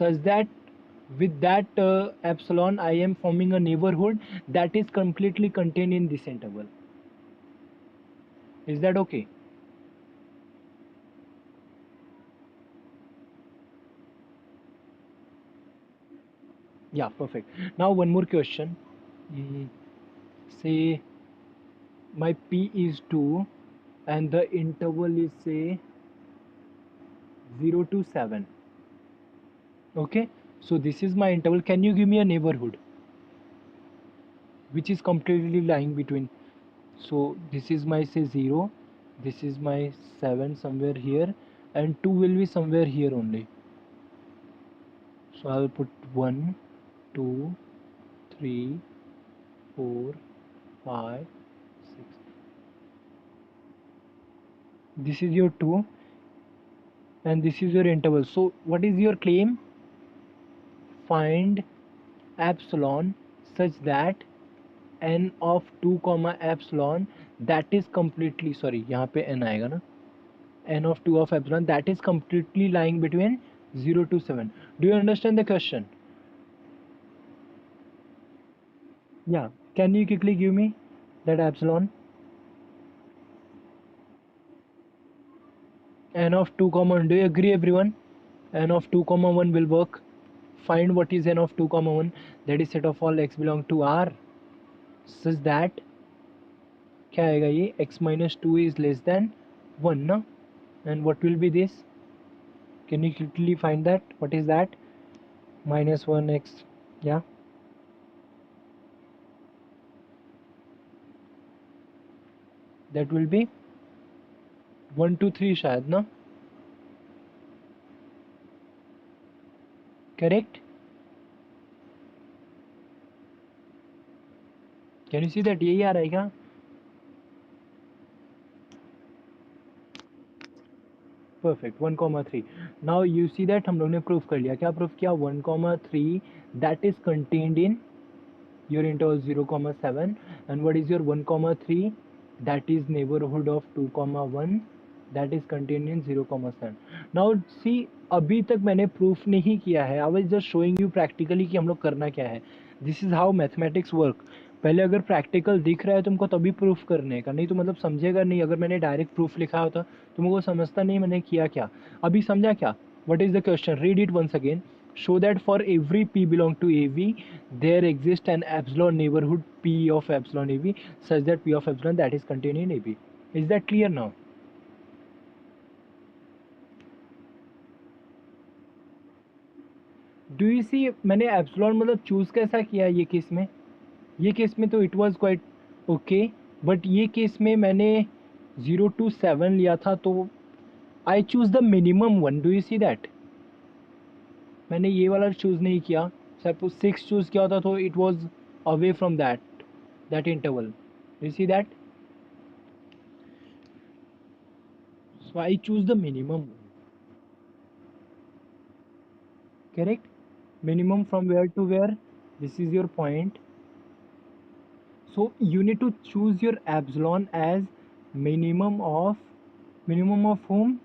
such that with that epsilon I am forming a neighborhood that is completely contained in this interval. Is that okay? Yeah, perfect. Now one more question. Say my p is 2 and the interval is say 0 to 7. Okay, so this is my interval. Can you give me a neighborhood which is completely lying between? So this is my say 0, this is my 7 somewhere here, and 2 will be somewhere here only. So I'll put 1, 2, 3, 4, 5, 6. This is your 2 and this is your interval. So what is your claim? Find epsilon such that n of 2 comma epsilon that is completely, sorry यहाँ पे n आएगा ना, n of 2 of epsilon that is completely lying between 0 to 7. Do you understand the question? Yeah, can you quickly give me that epsilon? N of 2 comma 1. Do you agree everyone? N of 2 comma 1 will work. Find what is n of 2 comma 1, that is set of all x belong to R such that क्या आएगा ये x minus 2 is less than 1 ना, and what will be this? Can you quickly find that? What is that? Minus 1x. Yeah, that will be 1 2 3 शायद ना, correct? Can you see that यही आ रहा है क्या? Perfect. 1,3. Now you see that हम लोग ने प्रूफ कर लिया. क्या प्रूफ किया? 1,3 that is contained in your interval 0,7, and what is your 1,3? That is neighborhood of 2,1 that is contained in 0,7. Now see, अभी तक मैंने प्रूफ नहीं किया है. I was just showing you practically कि हम लोग करना क्या है. This is how mathematics work. पहले अगर प्रैक्टिकल दिख रहा है तुमको तभी प्रूफ करने का, नहीं तो मतलब समझेगा नहीं. अगर मैंने डायरेक्ट प्रूफ लिखा होता तुमको समझता नहीं मैंने किया क्या. अभी समझा क्या? What is the question? Read it once again. Show that for every p belong to AV, there exists an epsilon neighborhood p of epsilon AV such that p of epsilon that is contained in AB. Is that clear now? Do you see मैंने epsilon मतलब choose कैसा किया ये case में? ये case में तो it was quite okay, but ये केस में मैंने 0 to 7 लिया था तो I choose the minimum one. Do you see that? मैंने ये वाला चूज नहीं किया. सपोज 6 चूज किया होता तो it was away from that interval. Do you see that? So I choose the minimum one. Correct? Minimum from where to where? This is your point. So you need to choose your epsilon as minimum of whom?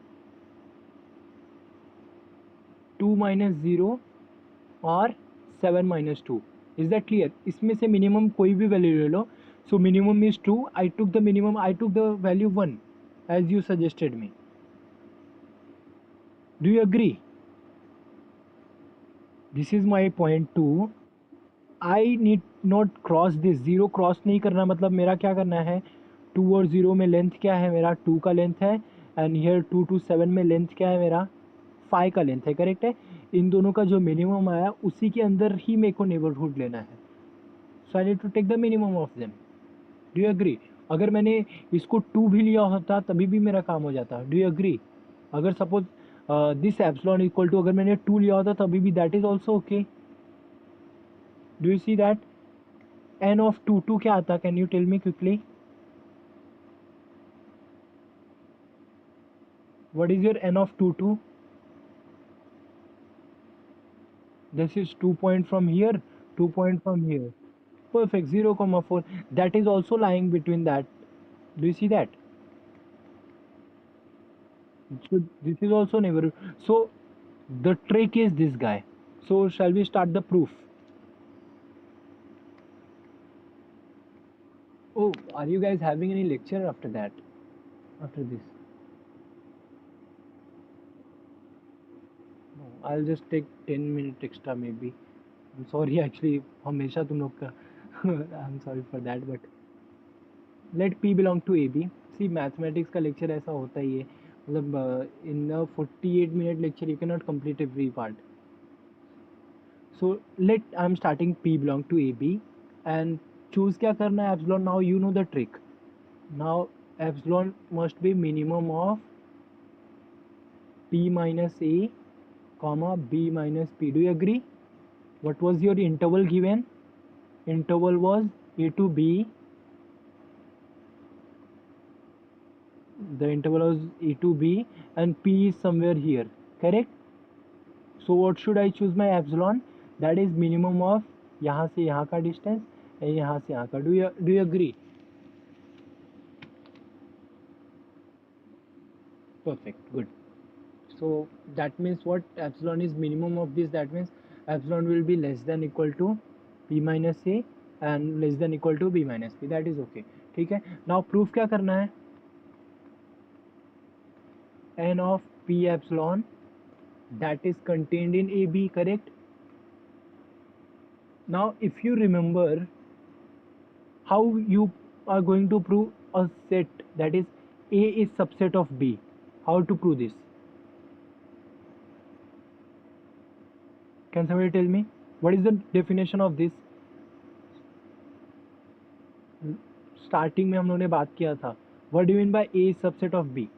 2 minus 0 और 7 minus 2. Is that clear? इसमें से minimum कोई भी value ले लो. So minimum is 2. I took the minimum. I took the value 1 as you suggested me. Do you agree? This is my point 2. I need not cross this. 0 cross नहीं करना. मतलब मेरा क्या करना है? 2 और 0 में लेंथ क्या है मेरा? 2 का लेंथ है. एंड हियर 2 to 7 में लेंथ क्या है मेरा? 5 का लेंथ है. करेक्ट है. इन दोनों का जो मिनिमम आया उसी के अंदर ही मेरे को नेबरहुड लेना है. So I need to take the minimum of them. Do you agree? अगर मैंने इसको 2 भी लिया होता तभी भी मेरा काम हो जाता. Do you agree? अगर suppose this epsilon equal to अगर मैंने 2 लिया होता तभी भी that is also okay. Do you see that? n of 2 2 क्या आता? Can you tell me quickly? What is your n of 2 2? This is 2 point from here, 2 point from here. Perfect. 0 comma 4. That is also lying between that. Do you see that? So this is also neighborhood. So the trick is this guy. So shall we start the proof? Oh, are you guys having any lecture after that? After this? No, I'll just take 10 minutes extra maybe. I'm sorry actually, हमेशा तुम लोग का I'm sorry for that, but let P belong to AB. See, mathematics का lecture ऐसा होता ही है, मतलब in a 48-minute lecture you cannot complete every part. So let I'm starting P belong to AB and choose क्या करना है epsilon. Now you know the trick. Now epsilon must be minimum of P minus A comma B minus P. Do you agree? What was your interval given? Interval was A to B. The interval was A to B and P is somewhere here. Correct? So what should I choose my epsilon? That is minimum of यहाँ से यहाँ का distance and यहाँ से यहाँ का. Do you agree? Perfect. Good. So that means what? Epsilon is minimum of this. That means epsilon will be less than equal to P minus A and less than equal to B minus P. That is okay. ठीक है. Now proof क्या करना है? N of P epsilon that is contained in AB. Correct? Now if you remember how you are going to prove a set, that is A is subset of B. How to prove this? Can somebody tell me what is the definition of this? Starting में हम लोगों ने बात किया था. What do you mean by A is subset of B?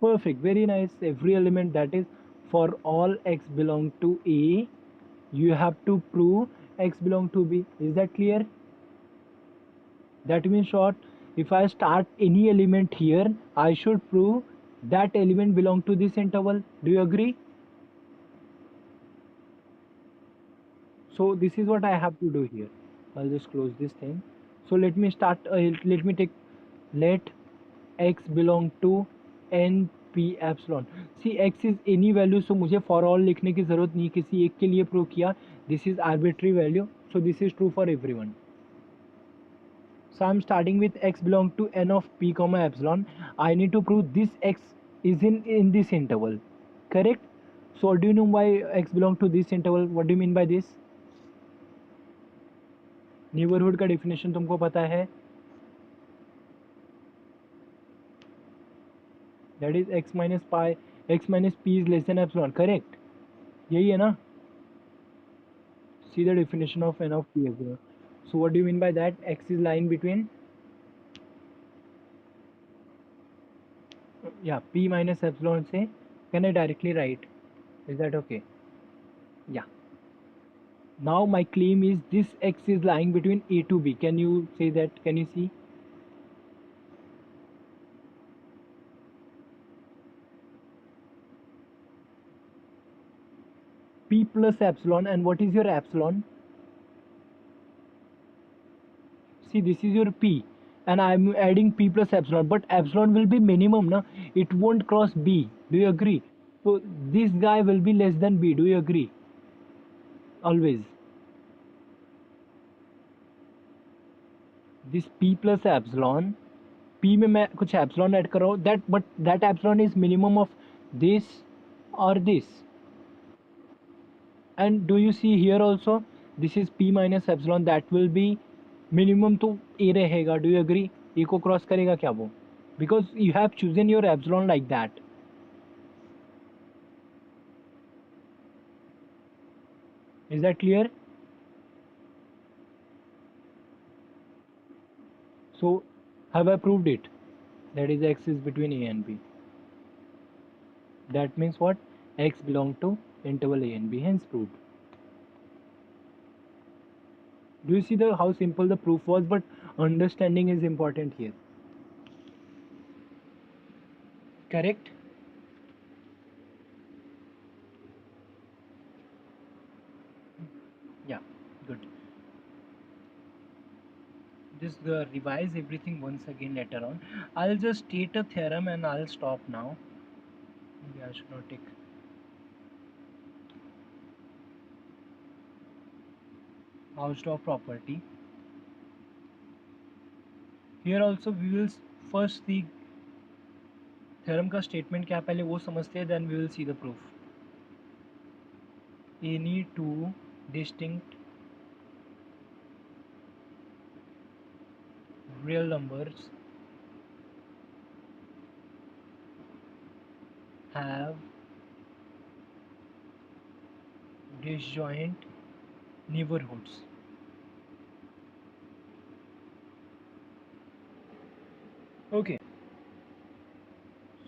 Perfect, very nice. Every element, that is for all x belong to A, you have to prove x belong to B. Is that clear? That means short, if I start any element here, I should prove that element belong to this interval. Do you agree? So this is what I have to do here. I'll just close this thing. So let me start, let me take, let x belong to n p epsilon. See, x is any value, so मुझे for all लिखने की ज़रूरत नहीं, किसी एक के लिए prove किया. This is arbitrary value, so this is true for everyone. So I'm starting with x belong to n of p comma epsilon. I need to prove this x is in this interval. Correct? So do you know why x belong to this interval? What do you mean by this? Neighbourhood का definition तुमको पता है. That is x minus pi, x minus p is less than epsilon. Correct? यही है ना? See the definition of n of p epsilon. So what do you mean by that? X is lying between, yeah, p minus epsilon से can I directly write? Is that okay? Yeah. Now my claim is this x is lying between A to B. Can you say that? Can you see? P plus epsilon, and what is your epsilon? See, this is your P and I am adding P plus epsilon, but epsilon will be minimum, na? It won't cross B. Do you agree? So this guy will be less than B. Do you agree? Always. This P plus epsilon, P में मैं कुछ epsilon add कर रहा हूँ, that, but that epsilon is minimum of this or this. And do you see here also, this is P minus epsilon, that will be minimum तो A रहेगा. Do you agree? A को cross करेगा क्या वो? Because you have chosen your epsilon like that. Is that clear? So have I proved it? That is x is between A and B. That means what? X belong to interval A and B, hence proved. Do you see how simple the proof was? But understanding is important here. Correct? Yeah, good. just revise everything once again later on. I'll just state a theorem and I'll stop now. Maybe I should not take Hausdorff property. Here also we will first see theorem का statement क्या पहले वो समझते हैं, then we will see the proof. Any two distinct real numbers have disjoint neighborhoods. Okay.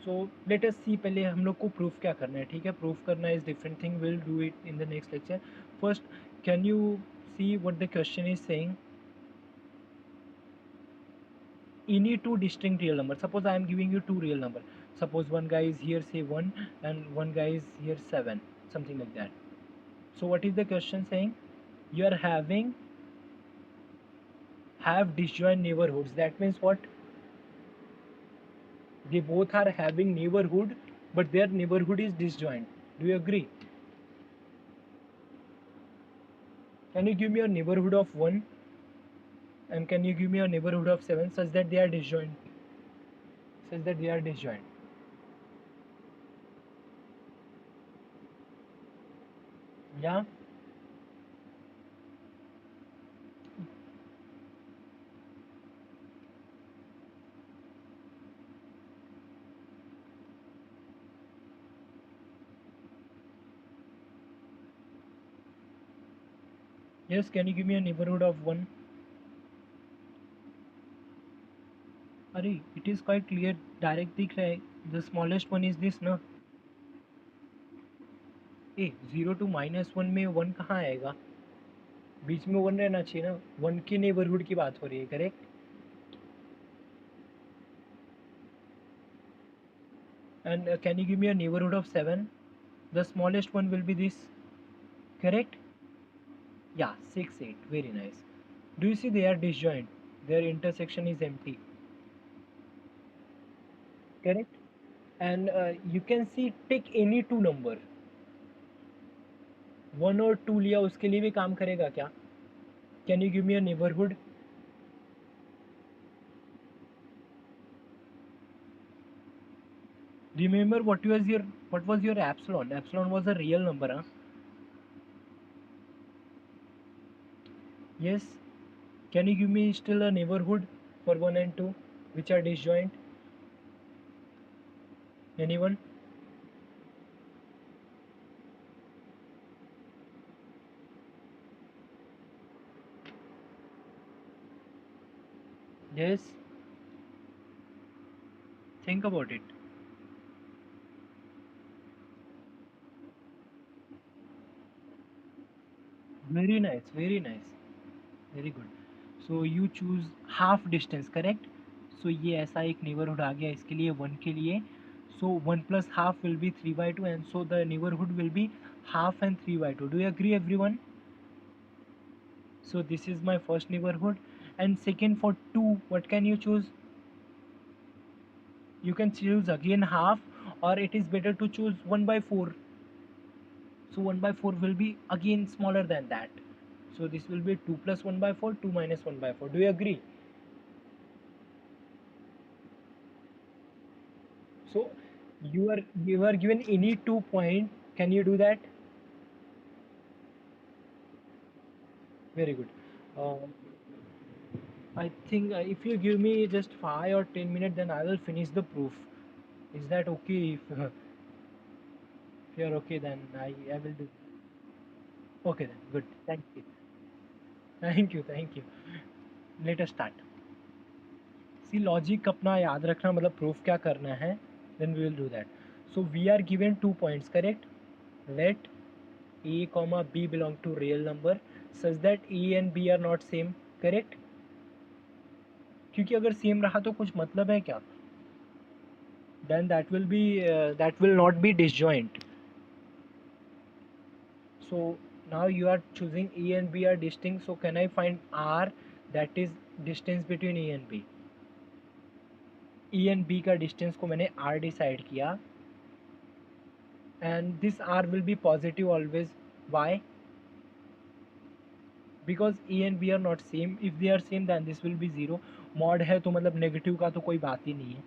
So let us see पहले हम लोग को प्रूफ क्या करना है. ठीक है, प्रूफ करना is different thing, will do it in the next lecture. First, can you see what the question is saying? Any two distinct real numbers. Suppose I am giving you two real number. Suppose one guy is here say 1 and one guy is here 7, something like that. So what is the question saying? You are have disjoint neighborhoods. That means what? They both are having neighborhood, but their neighborhood is disjoint. Do you agree? Can you give me a neighborhood of 1 and can you give me a neighborhood of 7 such that they are disjoint? Such that they are disjoint. Yeah. Yes, can you give me a neighborhood of 1? अरे it is quite clear, direct दिख रहा है. The smallest one is this ना. ए 0 to -1 में 1 कहाँ आएगा? बीच में 1 रहना चाहिए ना. 1 की नेबरहुड की बात हो रही है, correct? And can you give me a neighborhood of 7? The smallest one will be this, correct? Yeah, 6, 8. Very nice. Do you see they are disjoint? Their intersection is empty. Correct? And you can see take any two number. 1 और 2 लिया उसके लिए भी काम करेगा क्या? Can you give me a neighborhood? Remember what was your epsilon? Epsilon was a real number, huh? Yes. Can you give me still a neighborhood for 1 and 2 which are disjoint? Anyone? Yes. Think about it. Very nice, very nice. Very good. So you choose half distance, correct? So ये ऐसा एक neighborhood आ गया इसके लिए 1 के लिए. So 1 plus half will be 3/2 and so the neighborhood will be half and 3/2. Do you agree everyone? So this is my first neighborhood. And second, for 2, what can you choose? You can choose again half, or it is better to choose 1/4. So 1/4 will be again smaller than that. So this will be 2 plus 1/4, 2 minus 1/4. Do you agree? So you are given any 2 point. Can you do that? Very good. Uh, I think if you give me just 5 or 10 minutes, then I will finish the proof. Is that okay? If you are okay, then I will do. Okay then. Good. Thank you. Thank you. Thank you. Let us start. See logic अपना याद रखना, मतलब proof क्या करना है, then we will do that. So we are given 2 points, correct? Let A comma B belong to real number such that A and B are not same, correct? क्योंकि अगर same रहा तो कुछ मतलब है क्या? Then that will not be disjoint. So now you are choosing A and B are distinct, so can I find R that is distance between A and B. A and B का distance को मैंने R decide किया, and this R will be positive always. Why? Because A and B are not same, if they are same then this will be zero. Mod है तो मतलब negative का तो कोई बात ही नहीं है।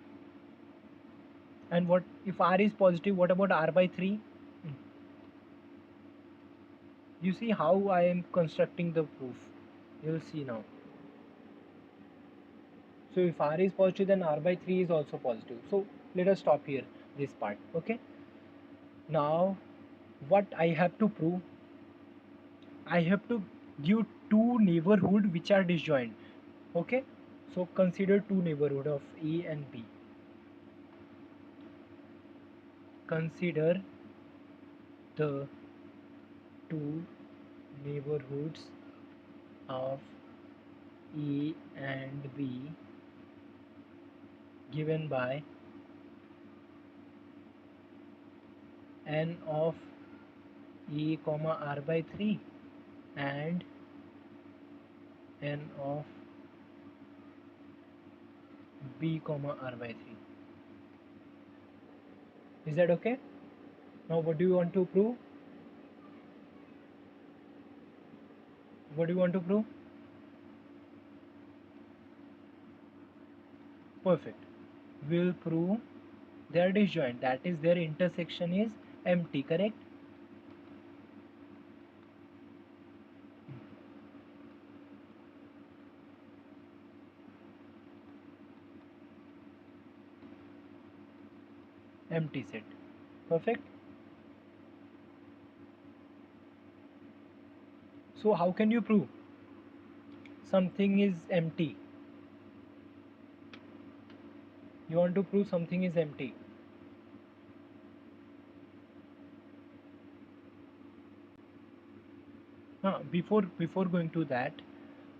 And what if R is positive, what about R by three? You see how I am constructing the proof. You'll see now. So if r is positive, then r by 3 is also positive. So let us stop here this part. Okay, now what I have to prove? I have to give two neighborhood which are disjoint. Okay, so consider two neighborhood of A and B. Consider the two neighborhoods of A and B given by n of A comma r by 3 and n of b comma r by 3. Is that okay? Now what do you want to prove? What do you want to prove? Perfect. We'll prove their disjoint, that is their intersection is empty, correct? Empty set. Perfect. So how can you prove something is empty? You want to prove something is empty. Before going to that,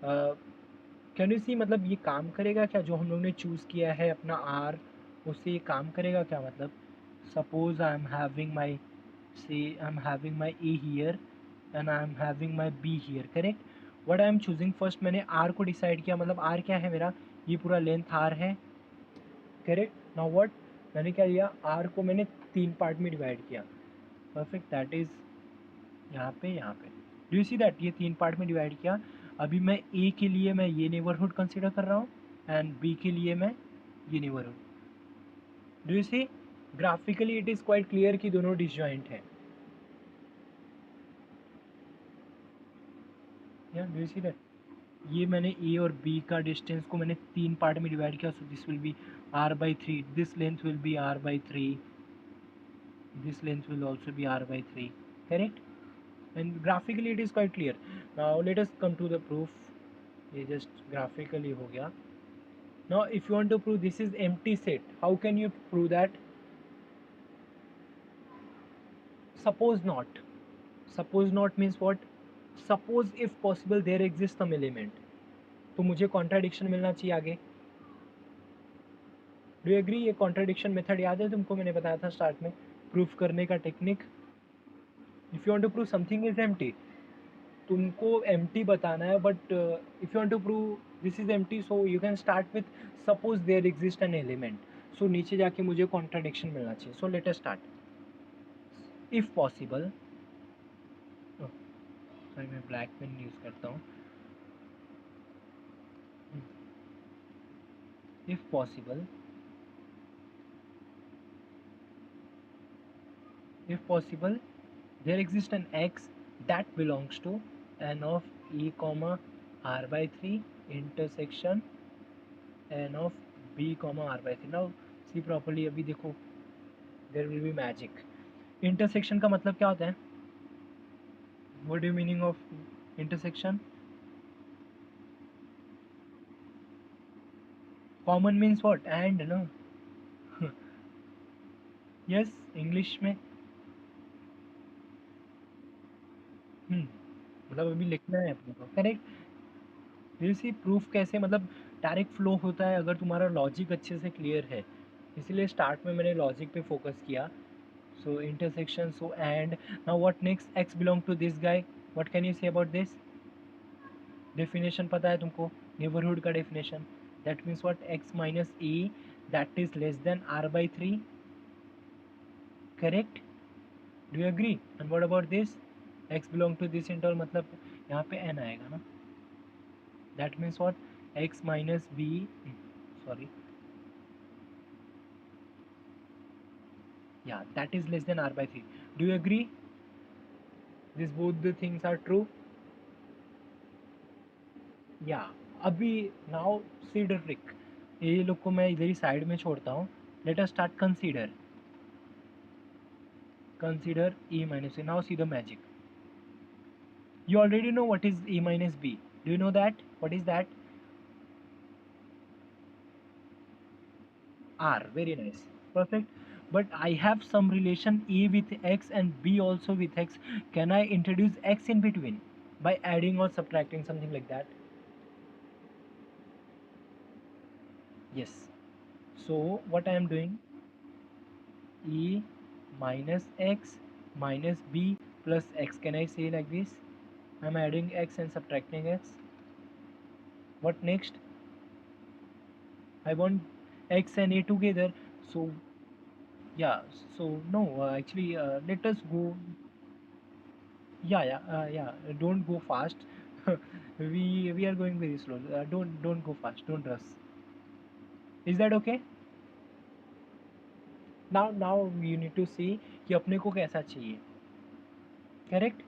can you see, मतलब ये काम करेगा क्या जो हम लोग ने choose किया है अपना आर, उससे ये काम करेगा क्या? मतलब suppose I am having my, say I am having my A here and I am having my B here, correct? What I am choosing first, मैंने आर को डिसाइड किया, मतलब आर क्या है मेरा, ये पूरा लेंथ आर है, करेक्ट? नाउ व्हाट, मैंने क्या लिया, आर को मैंने तीन पार्ट में डिवाइड किया। परफेक्ट, दैट इज़ यहाँ पे डू यू सी दैट, ये तीन पार्ट में डिवाइड किया। अभी मैं ए के लिए मैं ये नेबरहुड कंसिडर कर रहा हूँ एंड बी के लिए मैं ये neighbourhood. Do you see, graphically it is quite clear कि दोनों डिसजॉइंट हैं। या डू यू सी दैट, ये मैंने ए और बी का डिस्टेंस को मैंने तीन पार्ट में डिवाइड किया, so this will be R by three, this length will be R by three, this length will also be r by 3, correct? And graphically it is quite clear. Now let us come to the proof. ये just graphically हो गया. Now if you want to prove this is empty set, how can you prove that? Suppose not. Suppose not means what? Suppose if possible there exists some element, तो मुझे contradiction मिलना चाहिए आगे। Do you agree? ये contradiction method याद है तुमको, मैंने बताया था स्टार्ट में प्रूफ करने का technique. If you want to prove something is empty, तुमको एम्प्टी बताना है, but if you want to prove this is empty, so you can start with suppose there exist an element. So नीचे जाके मुझे contradiction मिलना चाहिए। So let us start. If possible, sorry मैं black pen use करता हूँ। If possible, if possible there exists an x that belongs to n of e comma r by 3 intersection n of b comma r by 3। now see properly, अभी देखो there will be magic। intersection का मतलब क्या होता है? what do you meaning of intersection? common means what? and no yes, English में मतलब अभी लिखना है अपने को, करेक्ट? सी प्रूफ कैसे, मतलब डायरेक्ट फ्लो होता है अगर तुम्हारा लॉजिक अच्छे से क्लियर है, इसीलिए स्टार्ट में मैंने लॉजिक पे फोकस किया। So intersection, so and, now what next, x belong to this guy, what can you say about this? Definition पता है तुमको, नेबरहुड का definition, that means what, x minus a that is less than r by 3, correct? Do you agree? And what about this, x belong to this interval, मतलब यहाँ पे n आएगा ना, that means what, x minus b, sorry, yeah, that is less than r by 3. Do you agree? This both the things are true. Yeah. अभी now see the trick. ये लोग को मैं इधर ही साइड में छोड़ता हूँ. Let us start consider. Consider e minus a. Now see the magic. You already know what is e minus b. Do you know that? What is that? R. Very nice. Perfect. But I have some relation a with x and b also with x. Can I introduce x in between by adding or subtracting, something like that? Yes. So what I am doing, e minus x minus b plus x. Can I say like this? I am adding x and subtracting x. What next? I want x and a together. So yeah. So no. Actually, let us go. Yeah, yeah, yeah. Don't go fast. We are going very slow. Don't go fast. Don't rush. Is that okay? Now you need to see कि अपने को कैसा चाहिए. Correct?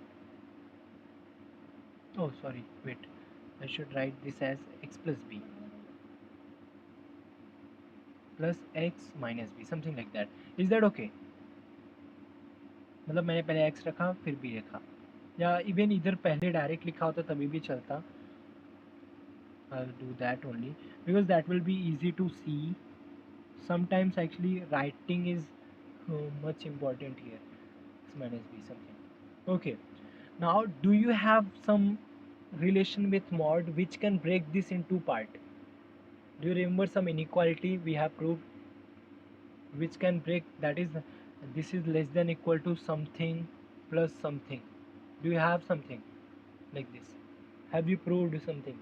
Oh, sorry. Wait. I should write this as x plus b plus x minus b, something like that. Is that okay? मतलब मैंने पहले x रखा फिर b रखा, या इवन इधर पहले डायरेक्ट लिखा होता तभी भी चलता. I'll do that only because that will be easy to see. Sometimes actually writing is much important here. X minus b something. Okay. Now do you have some relation with mod which can break this in two part? Do you remember some inequality we have proved which can break, that is, this is less than equal to something plus something? Do you have something like this? Have you proved something?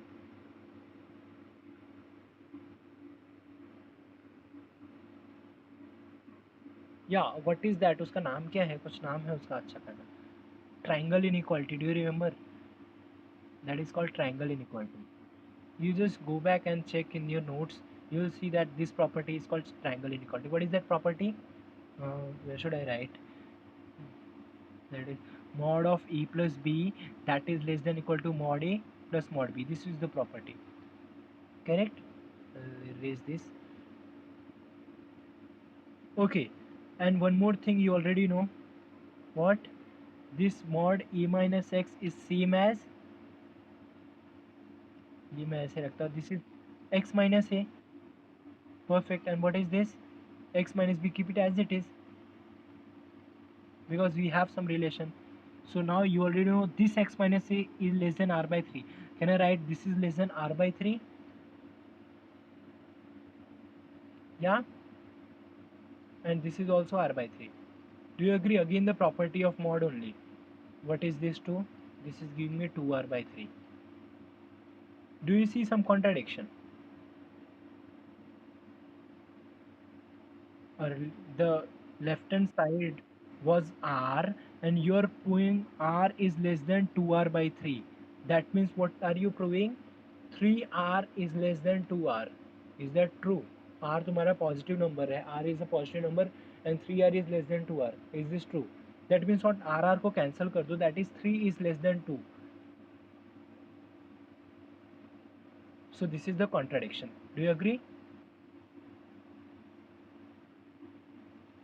या what is that, उसका नाम क्या है, कुछ नाम है उसका अच्छा खाना. Triangle inequality, do you remember? That is called triangle inequality. You just go back and check in your notes, you will see that this property is called triangle inequality. What is that property? Where should I write? That is mod of e plus b that is less than equal to mod a plus mod b. This is the property, correct? Erase this. Okay, and one more thing you already know. What? This mod e minus x is same as, ये मैं ऐसे रखता हूँ, this is x minus a. Perfect. And what is this? X minus b, keep it as it is because we have some relation. So now you already know this x minus a is less than r by 3. Can I write this is less than r by 3? Yeah. And this is also r by 3. Do you agree? Again the property of mod only. What is this 2? This is giving me 2r by 3. Do you see some contradiction? Or the left hand side was r and you're proving r is less than 2r by 3. That means what are you proving? 3r is less than 2r. Is that true? R तुम्हारा positive number है, R is a positive number and 3r is less than 2r. Is this true? That means what, R को cancel कर दो, that is 3 is less than 2. So this is the contradiction. Do you agree?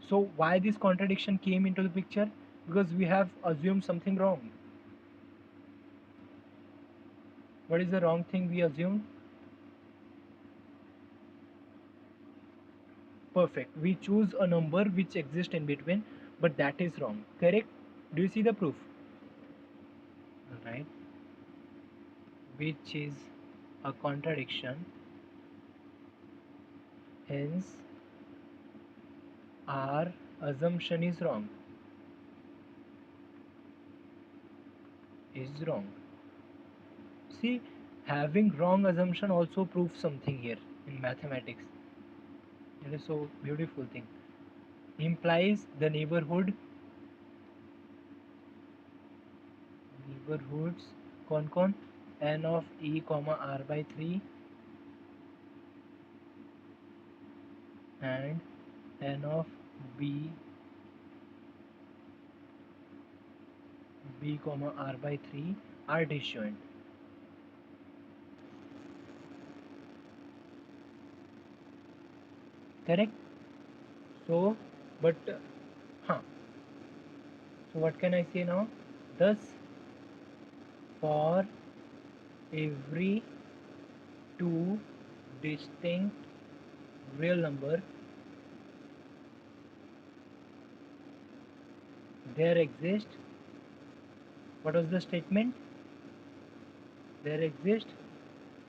So why this contradiction came into the picture? Because we have assumed something wrong. What is the wrong thing we assumed? Perfect. We choose a number which exists in between, but that is wrong. Correct? Do you see the proof? Right. Which is a contradiction. Hence, our assumption is wrong. Is wrong. See, Having wrong assumption also proves something here in mathematics. It is so beautiful thing. Implies the neighborhoods कौन n of e comma r by 3 and n of b comma r by 3 are disjoint. Correct? So, but huh. So what can I say now? Thus, for every two distinct real number, there exists, what was the statement? There exists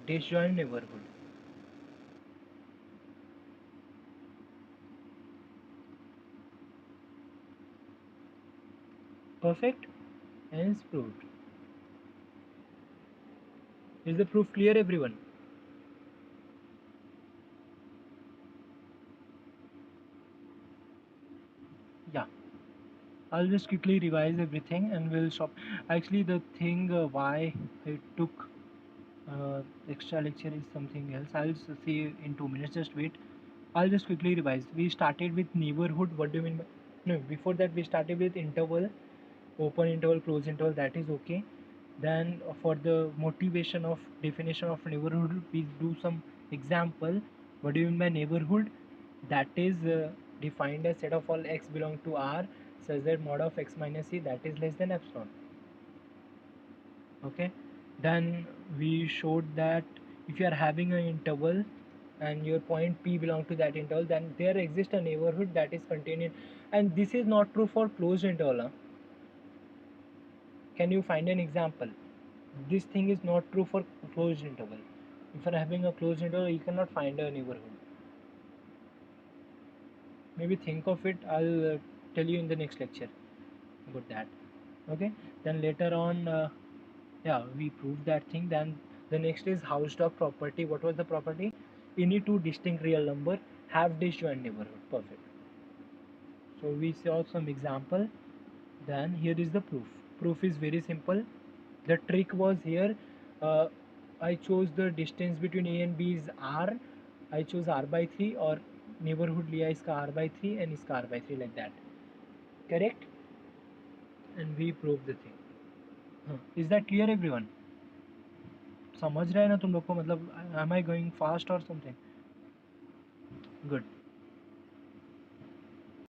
disjoint neighborhood. Perfect? Hence proved. Is the proof clear, everyone? Yeah. I'll just quickly revise everything and we'll stop. Actually, the thing why I took extra lecture is something else. I'll see in 2 minutes. Just wait. I'll just quickly revise. We started with neighborhood. What do you mean by? No, before that we started with interval, open interval, close interval. That is okay. Then for the motivation of definition of neighborhood, we do some example. What do you mean by neighborhood? That is defined as set of all x belong to R such that mod of x minus c that is less than epsilon. Okay, then we showed that if you are having an interval and your point p belong to that interval, then there exists a neighborhood that is contained in, and this is not true for closed interval. Can you find an example? This thing is not true for closed interval. If you are having a closed interval, you cannot find a neighborhood. Maybe think of it. I'll tell you in the next lecture about that. Okay, then later on yeah, we proved that thing. Then the next is Hausdorff property. What was the property? Any two distinct real number have disjoint neighborhood. Perfect. So we saw some example. Then here is the proof. Proof is very simple. The trick was here. uh, I chose the distance between a and b is r. I chose r by 3 or neighborhood लिया इसका r by 3 and इसका r by 3 like that. Correct? And we proved the thing. Is that clear, everyone? समझ रहे हैं ना तुम लोग को? मतलब am I going fast or something? Good.